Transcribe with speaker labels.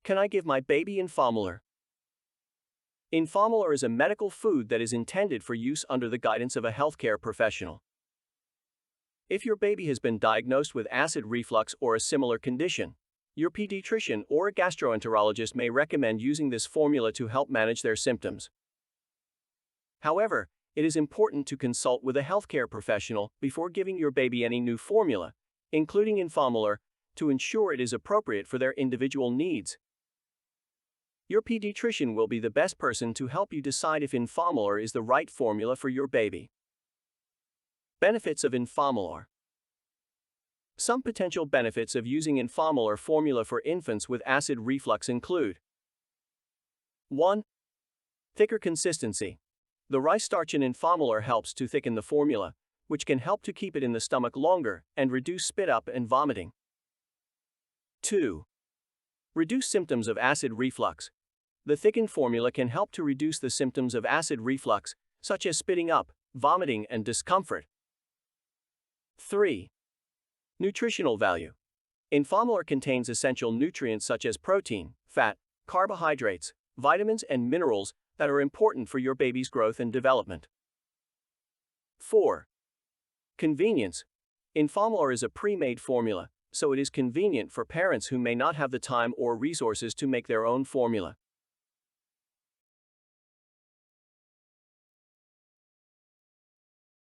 Speaker 1: Can I give my baby Enfamil AR? Enfamil AR is a medical food that is intended for use under the guidance of a healthcare professional. If your baby has been diagnosed with acid reflux or a similar condition, your pediatrician or a gastroenterologist may recommend using this formula to help manage their symptoms. However, it is important to consult with a healthcare professional before giving your baby any new formula, including Enfamil AR, to ensure it is appropriate for their individual needs. Your pediatrician will be the best person to help you decide if Enfamil AR is the right formula for your baby. Benefits of Enfamil AR. Some potential benefits of using Enfamil AR formula for infants with acid reflux include 1. Thicker consistency. The rice starch in Enfamil AR helps to thicken the formula, which can help to keep it in the stomach longer and reduce spit up and vomiting. 2. Reduce symptoms of acid reflux. The thickened formula can help to reduce the symptoms of acid reflux, such as spitting up, vomiting, and discomfort. 3. Nutritional value. Enfamil AR contains essential nutrients such as protein, fat, carbohydrates, vitamins, and minerals that are important for your baby's growth and development. 4. Convenience. Enfamil AR is a pre-made formula, so it is convenient for parents who may not have the time or resources to make their own formula.